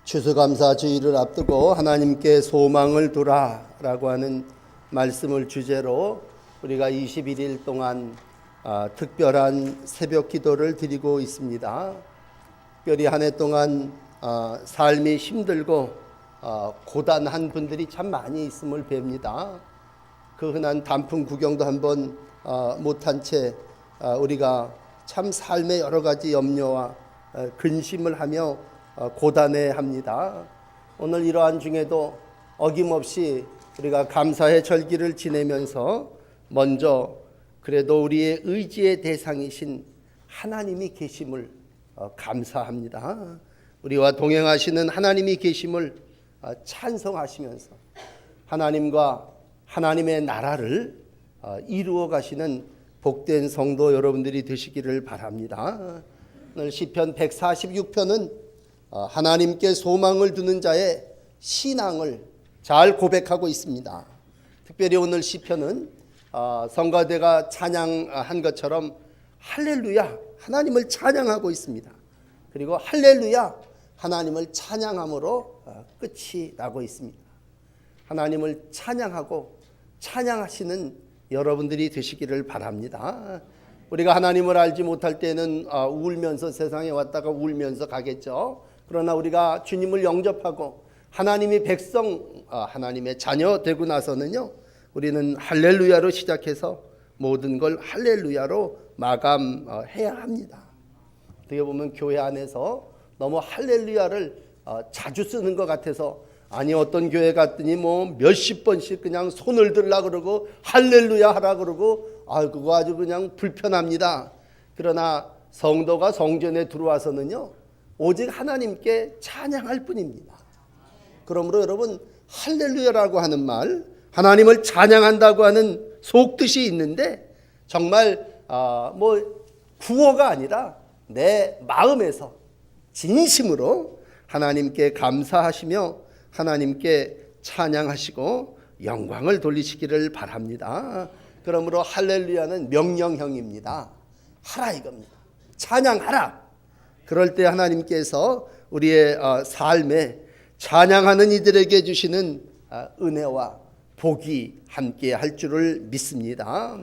추수감사 주일을 앞두고 하나님께 소망을 두라라고 하는 말씀을 주제로 우리가 21일 동안 특별한 새벽 기도를 드리고 있습니다. 특별히 한 해 동안 삶이 힘들고 고단한 분들이 참 많이 있음을 뵙니다. 그 흔한 단풍 구경도 한번 못한 채 우리가 참 삶의 여러 가지 염려와 근심을 하며 고단해 합니다. 오늘 이러한 중에도 어김없이 우리가 감사의 절기를 지내면서 먼저 그래도 우리의 의지의 대상이신 하나님이 계심을 감사합니다. 우리와 동행하시는 하나님이 계심을 찬송하시면서 하나님과 하나님의 나라를 이루어 가시는 복된 성도 여러분들이 되시기를 바랍니다. 오늘 시편 146편은 하나님께 소망을 두는 자의 신앙을 잘 고백하고 있습니다. 특별히 오늘 시편은 성가대가 찬양한 것처럼 할렐루야 하나님을 찬양하고 있습니다. 그리고 할렐루야 하나님을 찬양함으로 끝이 나고 있습니다. 하나님을 찬양하고 찬양하시는 여러분들이 되시기를 바랍니다. 우리가 하나님을 알지 못할 때는 울면서 세상에 왔다가 울면서 가겠죠. 그러나 우리가 주님을 영접하고 하나님의 백성, 하나님의 자녀 되고 나서는요, 우리는 할렐루야로 시작해서 모든 걸 할렐루야로 마감해야 합니다. 어떻게 보면 교회 안에서 너무 할렐루야를 자주 쓰는 것 같아서, 아니 어떤 교회 갔더니 뭐 몇십 번씩 그냥 손을 들라 그러고 할렐루야 하라 그러고 그거 아주 그냥 불편합니다. 그러나 성도가 성전에 들어와서는요 오직 하나님께 찬양할 뿐입니다. 그러므로 여러분 할렐루야라고 하는 말, 하나님을 찬양한다고 하는 속뜻이 있는데 정말 뭐 구어가 아니라 내 마음에서 진심으로 하나님께 감사하시며 하나님께 찬양하시고 영광을 돌리시기를 바랍니다. 그러므로 할렐루야는 명령형입니다. 하라 이겁니다. 찬양하라. 그럴 때 하나님께서 우리의 삶에 찬양하는 이들에게 주시는 은혜와 복이 함께 할 줄을 믿습니다.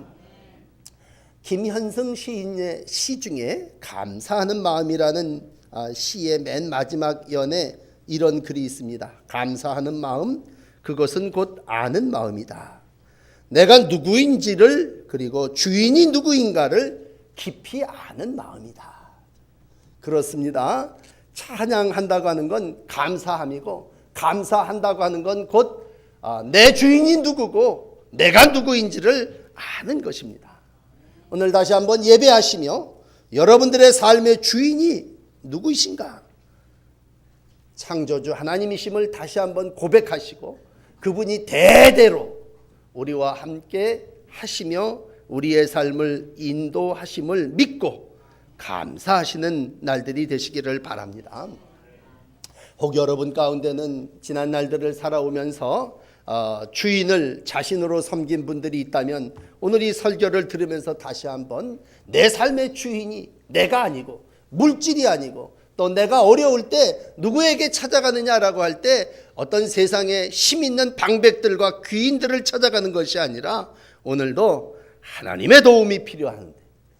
김현승 시인의 시 중에 감사하는 마음이라는 시의 맨 마지막 연에 이런 글이 있습니다. 감사하는 마음, 그것은 곧 아는 마음이다. 내가 누구인지를, 그리고 주인이 누구인가를 깊이 아는 마음이다. 그렇습니다. 찬양한다고 하는 건 감사함이고, 감사한다고 하는 건 곧 내 주인이 누구고 내가 누구인지를 아는 것입니다. 오늘 다시 한번 예배하시며 여러분들의 삶의 주인이 누구이신가? 창조주 하나님이심을 다시 한번 고백하시고 그분이 대대로 우리와 함께 하시며 우리의 삶을 인도하심을 믿고 감사하시는 날들이 되시기를 바랍니다. 혹 여러분 가운데는 지난 날들을 살아오면서 주인을 자신으로 섬긴 분들이 있다면 오늘 이 설교를 들으면서 다시 한번 내 삶의 주인이 내가 아니고 물질이 아니고 또 내가 어려울 때 누구에게 찾아가느냐라고 할 때 어떤 세상에 힘 있는 방백들과 귀인들을 찾아가는 것이 아니라 오늘도 하나님의 도움이 필요한데,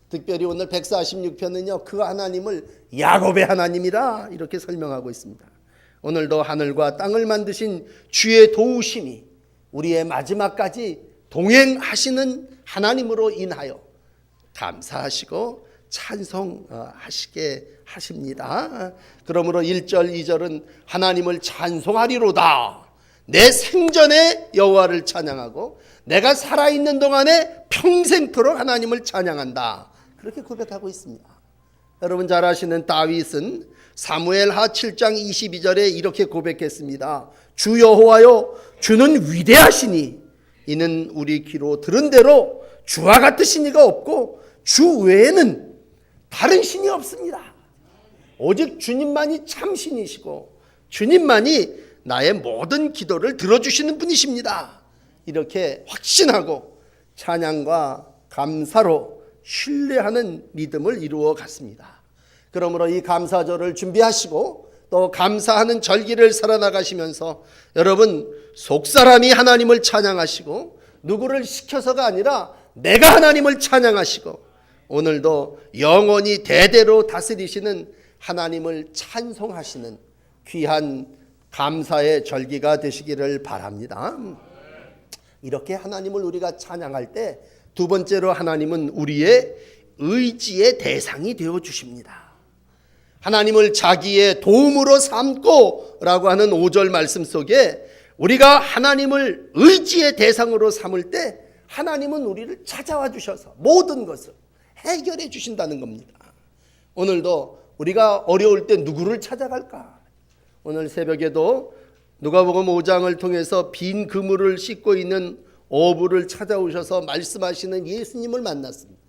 특별히 오늘 146편은요 그 하나님을 야곱의 하나님이라 이렇게 설명하고 있습니다. 오늘도 하늘과 땅을 만드신 주의 도우심이 우리의 마지막까지 동행하시는 하나님으로 인하여 감사하시고 찬송하시게 하십니다. 그러므로 1절 2절은 하나님을 찬송하리로다. 내 생전에 여호와를 찬양하고 내가 살아있는 동안에 평생토록 하나님을 찬양한다. 그렇게 고백하고 있습니다. 여러분 잘 아시는 다윗은 사무엘하 7장 22절에 이렇게 고백했습니다. 주 여호와여, 주는 위대하시니 이는 우리 귀로 들은 대로 주와 같으신 이가 없고 주 외에는 다른 신이 없습니다. 오직 주님만이 참 신이시고 주님만이 나의 모든 기도를 들어주시는 분이십니다. 이렇게 확신하고 찬양과 감사로 신뢰하는 믿음을 이루어 갔습니다. 그러므로 이 감사절을 준비하시고 또 또 감사하는 절기를 살아나가시면서 여러분 속사람이 하나님을 찬양하시고 누구를 시켜서가 아니라 내가 하나님을 찬양하시고 오늘도 영원히 대대로 다스리시는 하나님을 찬송하시는 귀한 감사의 절기가 되시기를 바랍니다. 이렇게 하나님을 우리가 찬양할 때 두 번째로 하나님은 우리의 의지의 대상이 되어 주십니다. 하나님을 자기의 도움으로 삼고 라고 하는 5절 말씀 속에 우리가 하나님을 의지의 대상으로 삼을 때 하나님은 우리를 찾아와 주셔서 모든 것을 해결해 주신다는 겁니다. 오늘도 우리가 어려울 때 누구를 찾아갈까? 오늘 새벽에도 누가복음 5장을 통해서 빈 그물을 씻고 있는 어부를 찾아오셔서 말씀하시는 예수님을 만났습니다.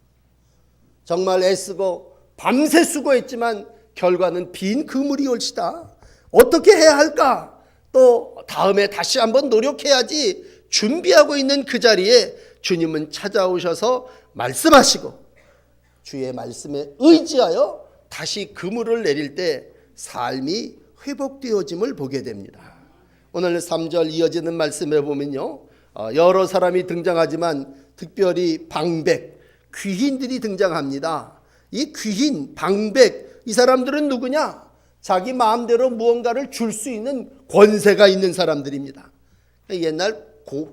정말 애쓰고 밤새 수고했지만 결과는 빈 그물이 올시다. 어떻게 해야 할까? 또 다음에 다시 한번 노력해야지 준비하고 있는 그 자리에 주님은 찾아오셔서 말씀하시고 주의 말씀에 의지하여 다시 그물을 내릴 때 삶이 회복되어짐을 보게 됩니다. 오늘 3절 이어지는 말씀에 보면요, 여러 사람이 등장하지만 특별히 방백, 귀인들이 등장합니다. 이 귀인, 방백, 이 사람들은 누구냐? 자기 마음대로 무언가를 줄 수 있는 권세가 있는 사람들입니다. 옛날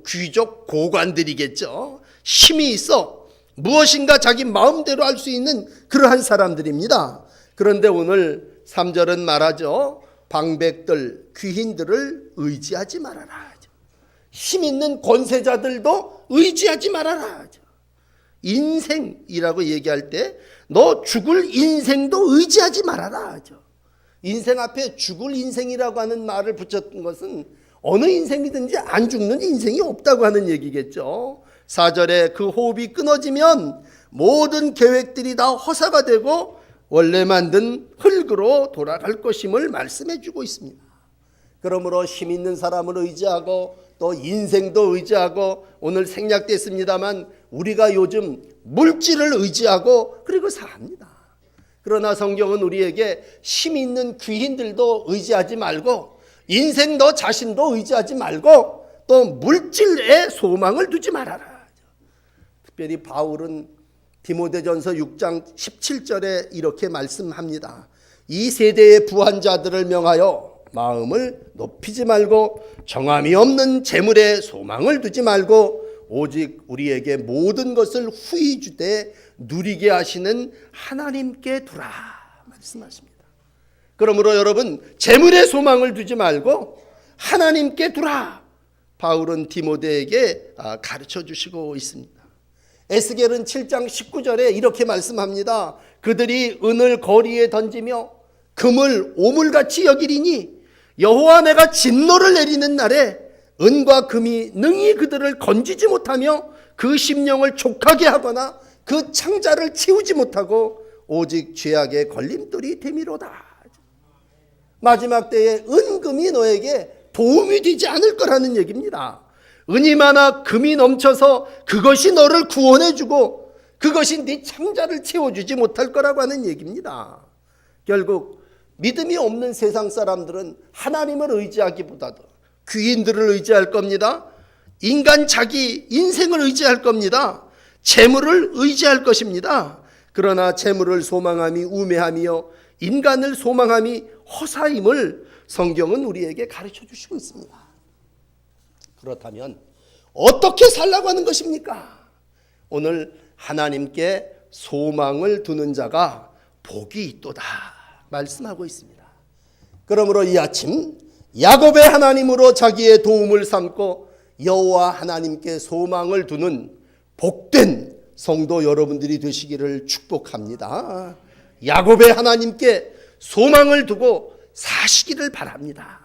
귀족 고관들이겠죠. 힘이 있어 무엇인가 자기 마음대로 할 수 있는 그러한 사람들입니다. 그런데 오늘 3절은 말하죠. 방백들, 귀인들을 의지하지 말아라. 힘 있는 권세자들도 의지하지 말아라. 인생이라고 얘기할 때 너 죽을 인생도 의지하지 말아라. 인생 앞에 죽을 인생이라고 하는 말을 붙였던 것은 어느 인생이든지 안 죽는 인생이 없다고 하는 얘기겠죠. 4절에 그 호흡이 끊어지면 모든 계획들이 다 허사가 되고 원래 만든 흙으로 돌아갈 것임을 말씀해 주고 있습니다. 그러므로 힘 있는 사람을 의지하고 또 인생도 의지하고 오늘 생략됐습니다만 우리가 요즘 물질을 의지하고 그리고 삽니다. 그러나 성경은 우리에게 힘 있는 귀인들도 의지하지 말고 인생 너 자신도 의지하지 말고 또 물질에 소망을 두지 말아라. 특별히 바울은 디모데전서 6장 17절에 이렇게 말씀합니다. 이 세대의 부한 자들을 명하여 마음을 높이지 말고 정함이 없는 재물에 소망을 두지 말고 오직 우리에게 모든 것을 후히 주되 누리게 하시는 하나님께 두라 말씀하십니다. 그러므로 여러분 재물에 소망을 두지 말고 하나님께 두라. 바울은 디모데에게 가르쳐 주시고 있습니다. 에스겔은 7장 19절에 이렇게 말씀합니다. 그들이 은을 거리에 던지며 금을 오물같이 여기리니 여호와 내가 진노를 내리는 날에 은과 금이 능히 그들을 건지지 못하며 그 심령을 족하게 하거나 그 창자를 치우지 못하고 오직 죄악의 걸림돌이 되미로다. 마지막 때에 은금이 너에게 도움이 되지 않을 거라는 얘기입니다. 은이 많아 금이 넘쳐서 그것이 너를 구원해주고 그것이 네 창자를 채워주지 못할 거라고 하는 얘기입니다. 결국 믿음이 없는 세상 사람들은 하나님을 의지하기보다도 귀인들을 의지할 겁니다. 인간 자기 인생을 의지할 겁니다. 재물을 의지할 것입니다. 그러나 재물을 소망함이 우매하며 인간을 소망함이 허사임을 성경은 우리에게 가르쳐 주시고 있습니다. 그렇다면 어떻게 살라고 하는 것입니까? 오늘 하나님께 소망을 두는 자가 복이 있도다 말씀하고 있습니다. 그러므로 이 아침 야곱의 하나님으로 자기의 도움을 삼고 여호와 하나님께 소망을 두는 복된 성도 여러분들이 되시기를 축복합니다. 야곱의 하나님께 소망을 두고 사시기를 바랍니다.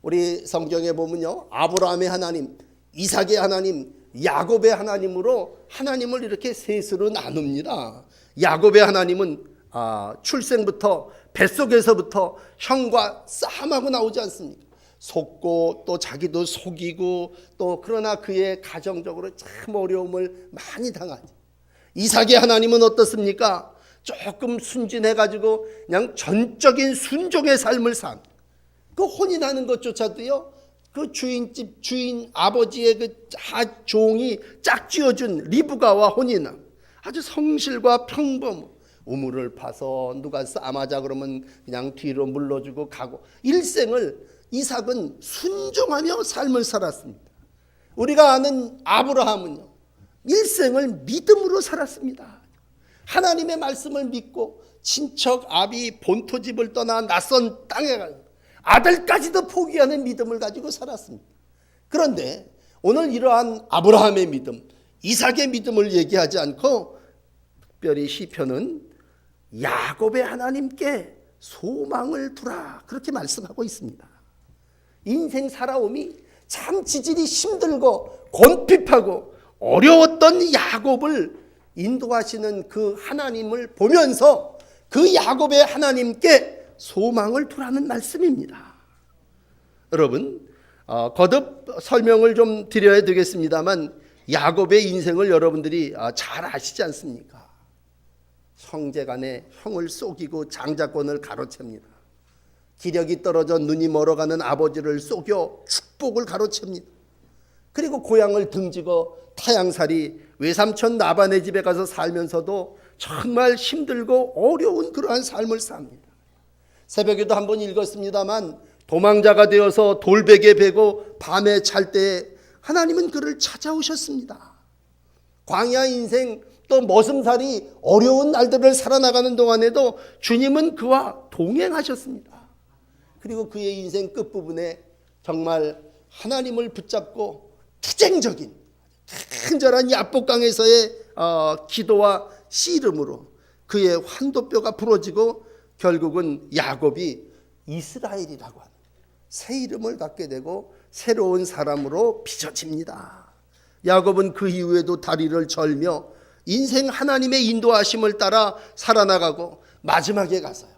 우리 성경에 보면요, 아브라함의 하나님, 이삭의 하나님, 야곱의 하나님으로 하나님을 이렇게 셋으로 나눕니다. 야곱의 하나님은 출생부터 뱃속에서부터 형과 싸움하고 나오지 않습니까? 속고 또 자기도 속이고 또 그러나 그의 가정적으로 참 어려움을 많이 당하죠. 이삭의 하나님은 어떻습니까? 조금 순진해가지고 그냥 전적인 순종의 삶을 산. 그 혼인하는 것조차도요, 그 주인집 주인 아버지의 그 종이 짝지어준 리브가와 혼인함. 아주 성실과 평범. 우물을 파서 누가 싸마자 그러면 그냥 뒤로 물러주고 가고, 일생을 이삭은 순종하며 삶을 살았습니다. 우리가 아는 아브라함은요, 일생을 믿음으로 살았습니다. 하나님의 말씀을 믿고 친척 아비 본토집을 떠나 낯선 땅에 가 아들까지도 포기하는 믿음을 가지고 살았습니다. 그런데 오늘 이러한 아브라함의 믿음, 이삭의 믿음을 얘기하지 않고 특별히 시편은 야곱의 하나님께 소망을 두라, 그렇게 말씀하고 있습니다. 인생 살아옴이 참 지질이 힘들고 곤핍하고 어려웠던 야곱을 인도하시는 그 하나님을 보면서 그 야곱의 하나님께 소망을 두라는 말씀입니다. 여러분, 거듭 설명을 좀 드려야 되겠습니다만, 야곱의 인생을 여러분들이 잘 아시지 않습니까? 형제간에 형을 속이고 장자권을 가로챕니다. 기력이 떨어져 눈이 멀어가는 아버지를 속여 축복을 가로챕니다. 그리고 고향을 등지고 타향살이 외삼촌 나반의 집에 가서 살면서도 정말 힘들고 어려운 그러한 삶을 삽니다. 새벽에도 한번 읽었습니다만, 도망자가 되어서 돌베개 베고 밤에 잘 때 하나님은 그를 찾아오셨습니다. 광야 인생 또 머슴살이 어려운 날들을 살아나가는 동안에도 주님은 그와 동행하셨습니다. 그리고 그의 인생 끝부분에 정말 하나님을 붙잡고 투쟁적인 간절한 야복강에서의 기도와 씨름으로 그의 환도뼈가 부러지고 결국은 야곱이 이스라엘이라고 하는 새 이름을 갖게 되고 새로운 사람으로 빚어집니다. 야곱은 그 이후에도 다리를 절며 인생 하나님의 인도하심을 따라 살아나가고, 마지막에 가서요,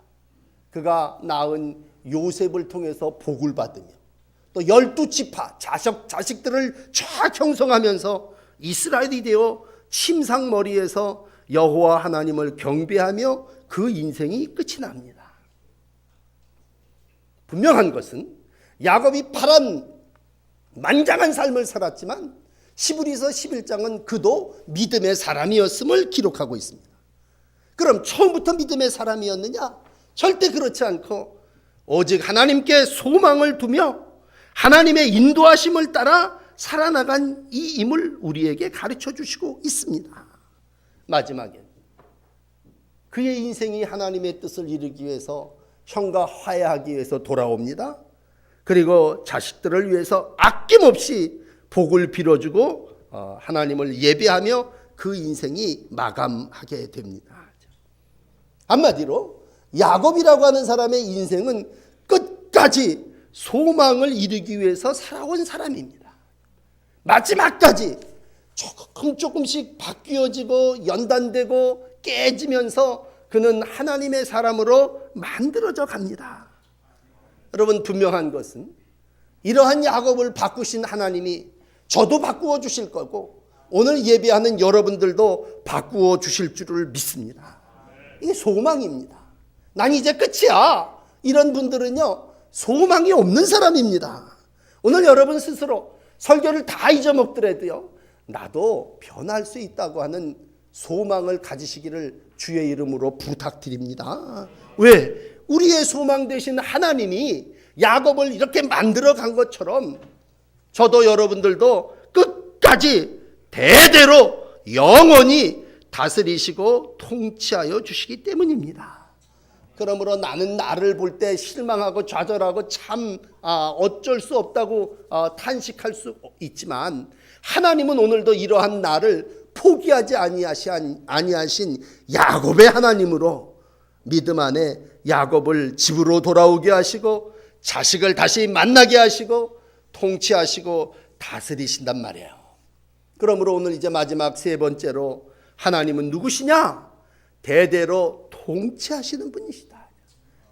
그가 낳은 요셉을 통해서 복을 받으며 또 12지파 자식들을 쫙 형성하면서 이스라엘이 되어 침상머리에서 여호와 하나님을 경배하며 그 인생이 끝이 납니다. 분명한 것은 야곱이 파란만장한 삶을 살았지만 히브리서 11장은 그도 믿음의 사람이었음을 기록하고 있습니다. 그럼 처음부터 믿음의 사람이었느냐? 절대 그렇지 않고 오직 하나님께 소망을 두며 하나님의 인도하심을 따라 살아나간 이 임을 우리에게 가르쳐 주시고 있습니다. 마지막에 그의 인생이 하나님의 뜻을 이루기 위해서 형과 화해하기 위해서 돌아옵니다. 그리고 자식들을 위해서 아낌없이 복을 빌어주고 하나님을 예배하며 그 인생이 마감하게 됩니다. 한마디로 야곱이라고 하는 사람의 인생은 끝까지 소망을 이루기 위해서 살아온 사람입니다. 마지막까지 조금씩 바뀌어지고 연단되고 깨지면서 그는 하나님의 사람으로 만들어져 갑니다. 여러분, 분명한 것은 이러한 야곱을 바꾸신 하나님이 저도 바꾸어 주실 거고 오늘 예배하는 여러분들도 바꾸어 주실 줄을 믿습니다. 이게 소망입니다. 난 이제 끝이야, 이런 분들은요, 소망이 없는 사람입니다. 오늘 여러분 스스로 설교를 다 잊어먹더라도요, 나도 변할 수 있다고 하는 소망을 가지시기를 주의 이름으로 부탁드립니다. 왜? 우리의 소망 되신 하나님이 야곱을 이렇게 만들어 간 것처럼 저도 여러분들도 끝까지 대대로 영원히 다스리시고 통치하여 주시기 때문입니다. 그러므로 나는 나를 볼 때 실망하고 좌절하고 참 어쩔 수 없다고 탄식할 수 있지만, 하나님은 오늘도 이러한 나를 포기하지 아니하신 야곱의 하나님으로 믿음 안에 야곱을 집으로 돌아오게 하시고 자식을 다시 만나게 하시고 통치하시고 다스리신단 말이에요. 그러므로 오늘 이제 마지막 세 번째로 하나님은 누구시냐? 대대로 통치하시는 분이시다.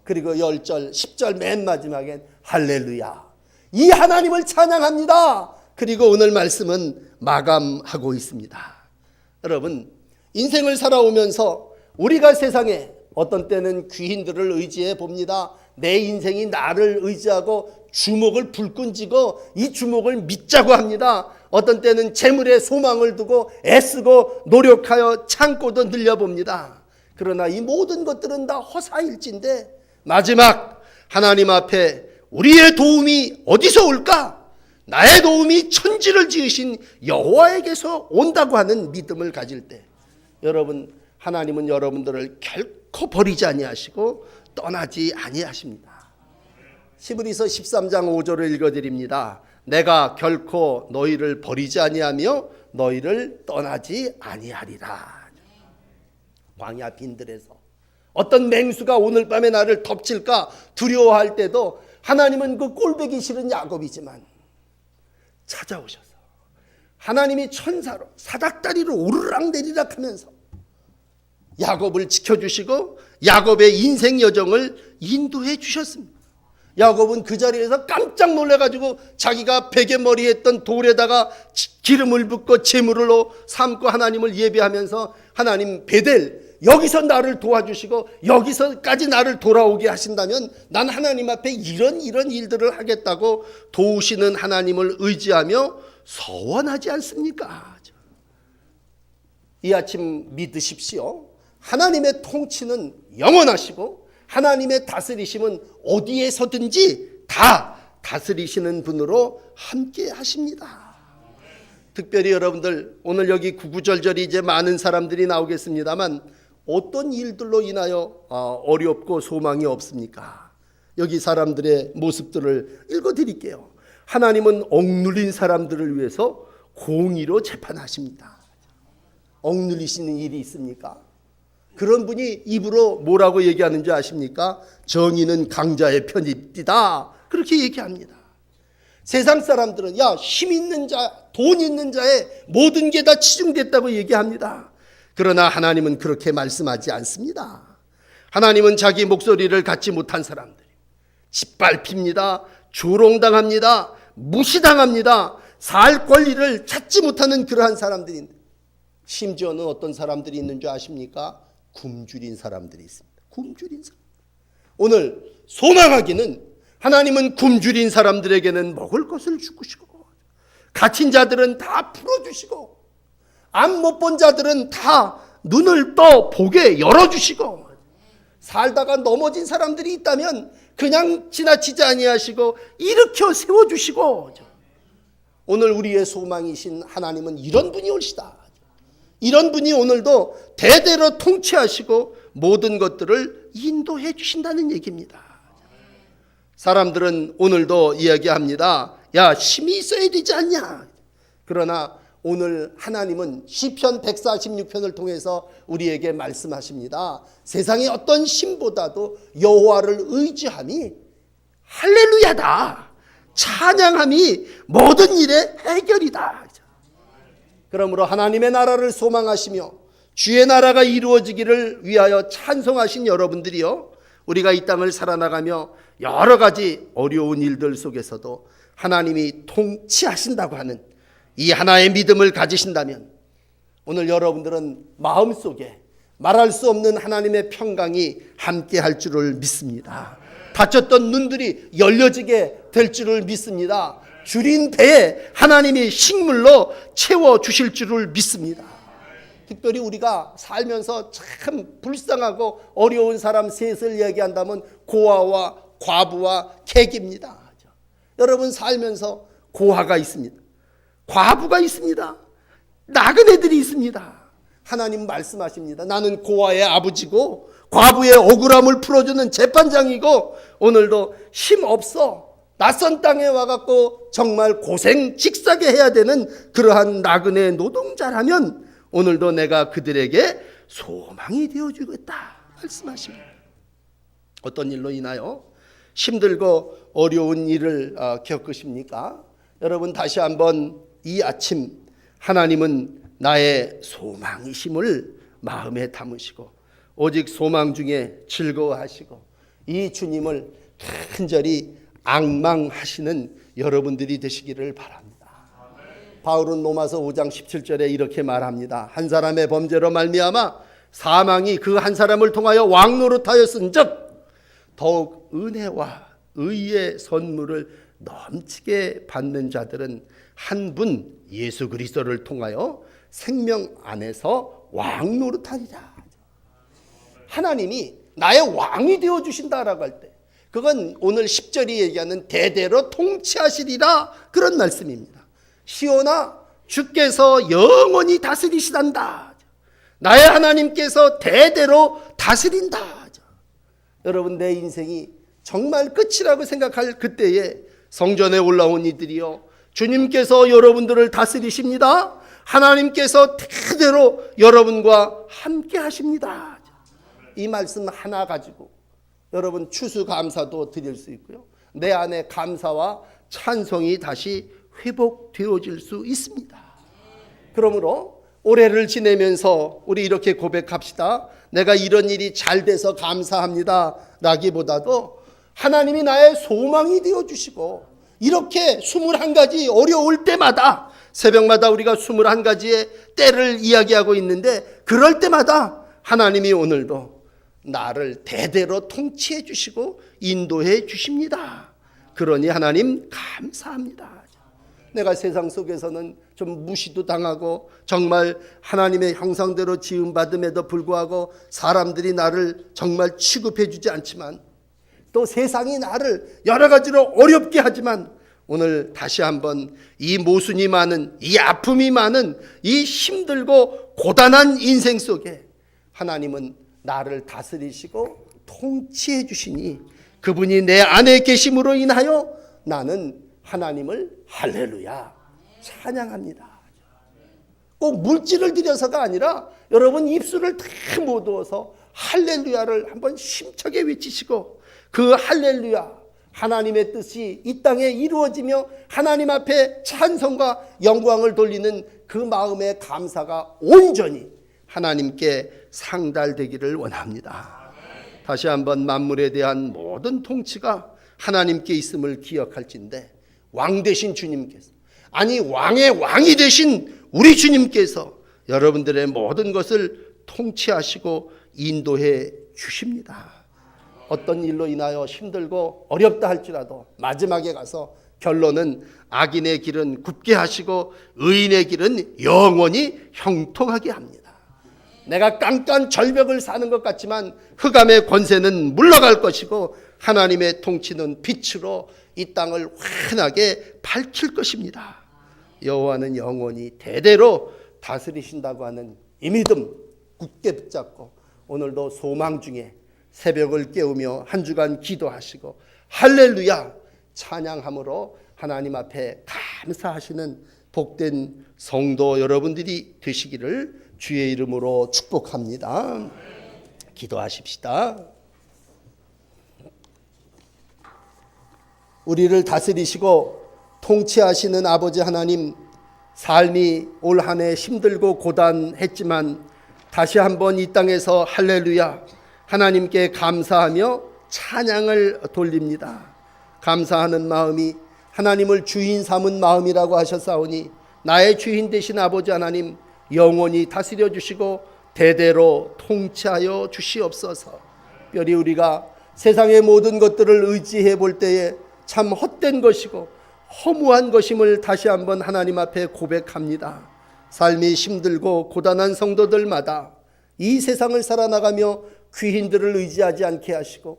그리고 10절 10절 맨 마지막엔 할렐루야, 이 하나님을 찬양합니다. 그리고 오늘 말씀은 마감하고 있습니다. 여러분, 인생을 살아오면서 우리가 세상에 어떤 때는 귀인들을 의지해 봅니다. 내 인생이 나를 의지하고 주먹을 불끈 쥐고 이 주먹을 믿자고 합니다. 어떤 때는 재물에 소망을 두고 애쓰고 노력하여 참고도 늘려봅니다. 그러나 이 모든 것들은 다 허사일진데 마지막 하나님 앞에 우리의 도움이 어디서 올까? 나의 도움이 천지를 지으신 여호와에게서 온다고 하는 믿음을 가질 때 여러분, 하나님은 여러분들을 결코 버리지 아니하시고 떠나지 아니하십니다. 히브리서 13장 5절을 읽어드립니다. 내가 결코 너희를 버리지 아니하며 너희를 떠나지 아니하리라. 광야 빈들에서 어떤 맹수가 오늘 밤에 나를 덮칠까 두려워할 때도 하나님은 그 꼴보기 싫은 야곱이지만 찾아오셔서 하나님이 천사로 사닥다리로 오르락내리락 하면서 야곱을 지켜주시고 야곱의 인생 여정을 인도해 주셨습니다. 야곱은 그 자리에서 깜짝 놀라가지고 자기가 베개머리 했던 돌에다가 기름을 붓고 제물로 삼고 하나님을 예배하면서 하나님 베델 여기서 나를 도와주시고 여기서까지 나를 돌아오게 하신다면 난 하나님 앞에 이런 일들을 하겠다고 도우시는 하나님을 의지하며 서원하지 않습니까? 이 아침 믿으십시오. 하나님의 통치는 영원하시고 하나님의 다스리심은 어디에서든지 다 다스리시는 분으로 함께 하십니다. 특별히 여러분들 오늘 여기 구구절절이 이제 많은 사람들이 나오겠습니다만 어떤 일들로 인하여 어렵고 소망이 없습니까? 여기 사람들의 모습들을 읽어드릴게요. 하나님은 억눌린 사람들을 위해서 공의로 재판하십니다. 억눌리시는 일이 있습니까? 그런 분이 입으로 뭐라고 얘기하는지 아십니까? 정의는 강자의 편이다. 그렇게 얘기합니다. 세상 사람들은 야, 힘 있는 자, 돈 있는 자의 모든 게 다 치중됐다고 얘기합니다. 그러나 하나님은 그렇게 말씀하지 않습니다. 하나님은 자기 목소리를 갖지 못한 사람들 짓밟힙니다. 조롱당합니다. 무시당합니다. 살 권리를 찾지 못하는 그러한 사람들인데 심지어는 어떤 사람들이 있는 줄 아십니까? 굶주린 사람들이 있습니다. 굶주린 사람. 오늘 소망하기는 하나님은 굶주린 사람들에게는 먹을 것을 주시고 갇힌 자들은 다 풀어주시고 안 못 본 자들은 다 눈을 떠 보게 열어주시고 살다가 넘어진 사람들이 있다면 그냥 지나치지 아니하시고 일으켜 세워주시고 오늘 우리의 소망이신 하나님은 이런 분이 올시다. 이런 분이 오늘도 대대로 통치하시고 모든 것들을 인도해 주신다는 얘기입니다. 사람들은 오늘도 이야기합니다. 야, 힘이 있어야 되지 않냐? 그러나 오늘 하나님은 시편 146편을 통해서 우리에게 말씀하십니다. 세상의 어떤 힘보다도 여호와를 의지함이 할렐루야다. 찬양함이 모든 일의 해결이다. 그러므로 하나님의 나라를 소망하시며 주의 나라가 이루어지기를 위하여 찬송하신 여러분들이요, 우리가 이 땅을 살아나가며 여러 가지 어려운 일들 속에서도 하나님이 통치하신다고 하는 이 하나의 믿음을 가지신다면 오늘 여러분들은 마음속에 말할 수 없는 하나님의 평강이 함께 할 줄을 믿습니다. 닫혔던 눈들이 열려지게 될 줄을 믿습니다. 줄인 배에 하나님이 식물로 채워주실 줄을 믿습니다. 특별히 우리가 살면서 참 불쌍하고 어려운 사람 셋을 얘기한다면 고아와 과부와 객입니다. 여러분 살면서 고아가 있습니다. 과부가 있습니다. 나그네들이 있습니다. 하나님 말씀하십니다. 나는 고아의 아버지고 과부의 억울함을 풀어주는 재판장이고 오늘도 힘없어 낯선 땅에 와갖고 정말 고생 직사게 해야 되는 그러한 나그네 노동자라면 오늘도 내가 그들에게 소망이 되어주겠다 말씀하십니다. 어떤 일로 인하여 힘들고 어려운 일을 겪으십니까? 여러분 다시 한번 이 아침 하나님은 나의 소망이심을 마음에 담으시고 오직 소망 중에 즐거워하시고 이 주님을 간절히 앙망하시는 여러분들이 되시기를 바랍니다. 바울은 로마서 5장 17절에 이렇게 말합니다. 한 사람의 범죄로 말미암아 사망이 그 한 사람을 통하여 왕 노릇하였은즉 더욱 은혜와 의의 선물을 넘치게 받는 자들은 한 분 예수 그리스도를 통하여 생명 안에서 왕 노릇하리라. 하나님이 나의 왕이 되어 주신다라고 할 때 그건 오늘 10절이 얘기하는 대대로 통치하시리라 그런 말씀입니다. 시온아 주께서 영원히 다스리시단다. 나의 하나님께서 대대로 다스린다. 여러분 내 인생이 정말 끝이라고 생각할 그때에 성전에 올라온 이들이요 주님께서 여러분들을 다스리십니다. 하나님께서 대대로 여러분과 함께 하십니다. 이 말씀 하나 가지고 여러분 추수감사도 드릴 수 있고요. 내 안에 감사와 찬송이 다시 회복되어질 수 있습니다. 그러므로 올해를 지내면서 우리 이렇게 고백합시다. 내가 이런 일이 잘 돼서 감사합니다 라기보다도 하나님이 나의 소망이 되어주시고 이렇게 21가지 어려울 때마다 새벽마다 우리가 21가지의 때를 이야기하고 있는데 그럴 때마다 하나님이 오늘도 나를 대대로 통치해 주시고 인도해 주십니다. 그러니 하나님 감사합니다. 내가 세상 속에서는 좀 무시도 당하고 정말 하나님의 형상대로 지음받음에도 불구하고 사람들이 나를 정말 취급해 주지 않지만 또 세상이 나를 여러 가지로 어렵게 하지만 오늘 다시 한번 이 모순이 많은 이 아픔이 많은 이 힘들고 고단한 인생 속에 하나님은 나를 다스리시고 통치해 주시니 그분이 내 안에 계심으로 인하여 나는 하나님을 할렐루야 찬양합니다. 꼭 물질을 들여서가 아니라 여러분 입술을 다 모두어서 할렐루야를 한번 힘차게 외치시고 그 할렐루야 하나님의 뜻이 이 땅에 이루어지며 하나님 앞에 찬송과 영광을 돌리는 그 마음의 감사가 온전히 하나님께 상달되기를 원합니다. 다시 한번 만물에 대한 모든 통치가 하나님께 있음을 기억할진대 왕 되신 주님께서 아니 왕의 왕이 되신 우리 주님께서 여러분들의 모든 것을 통치하시고 인도해 주십니다. 어떤 일로 인하여 힘들고 어렵다 할지라도 마지막에 가서 결론은 악인의 길은 굽게 하시고 의인의 길은 영원히 형통하게 합니다. 내가 깐깐 절벽을 사는 것 같지만 흑암의 권세는 물러갈 것이고 하나님의 통치는 빛으로 이 땅을 환하게 밝힐 것입니다. 여호와는 영원히 대대로 다스리신다고 하는 이 믿음 굳게 붙잡고 오늘도 소망 중에 새벽을 깨우며 한 주간 기도하시고 할렐루야 찬양함으로 하나님 앞에 감사하시는 복된 성도 여러분들이 되시기를 주의 이름으로 축복합니다. 기도하십시다. 우리를 다스리시고 통치하시는 아버지 하나님, 삶이 올 한 해 힘들고 고단했지만 다시 한번 이 땅에서 할렐루야 하나님께 감사하며 찬양을 돌립니다. 감사하는 마음이 하나님을 주인 삼은 마음이라고 하셨사오니 나의 주인 되신 아버지 하나님 영원히 다스려 주시고 대대로 통치하여 주시옵소서. 특별히 우리가 세상의 모든 것들을 의지해 볼 때에 참 헛된 것이고 허무한 것임을 다시 한번 하나님 앞에 고백합니다. 삶이 힘들고 고단한 성도들마다 이 세상을 살아나가며 귀인들을 의지하지 않게 하시고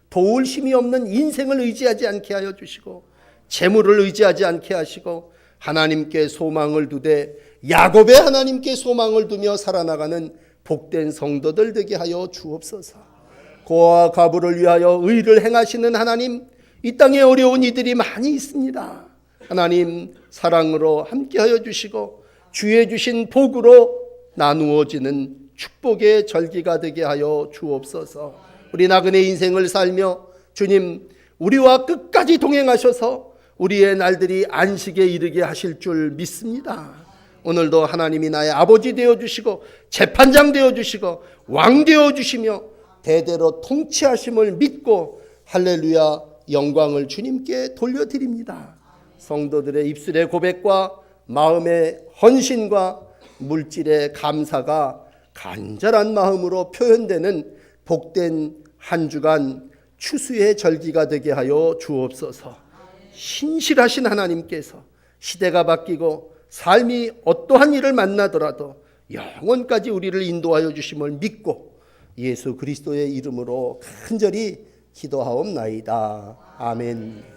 도울 힘이 없는 인생을 의지하지 않게 하여 주시고 재물을 의지하지 않게 하시고 하나님께 소망을 두되 야곱의 하나님께 소망을 두며 살아나가는 복된 성도들 되게 하여 주옵소서. 고아와 과부를 위하여 의를 행하시는 하나님, 이 땅에 어려운 이들이 많이 있습니다. 하나님 사랑으로 함께하여 주시고 주의 주신 복으로 나누어지는 축복의 절기가 되게 하여 주옵소서. 우리 나그네 인생을 살며 주님 우리와 끝까지 동행하셔서 우리의 날들이 안식에 이르게 하실 줄 믿습니다. 오늘도 하나님이 나의 아버지 되어주시고 재판장 되어주시고 왕 되어주시며 대대로 통치하심을 믿고 할렐루야 영광을 주님께 돌려드립니다. 성도들의 입술의 고백과 마음의 헌신과 물질의 감사가 간절한 마음으로 표현되는 복된 한 주간 추수의 절기가 되게 하여 주옵소서. 신실하신 하나님께서 시대가 바뀌고 삶이 어떠한 일을 만나더라도 영원까지 우리를 인도하여 주심을 믿고 예수 그리스도의 이름으로 간절히 기도하옵나이다. 아멘.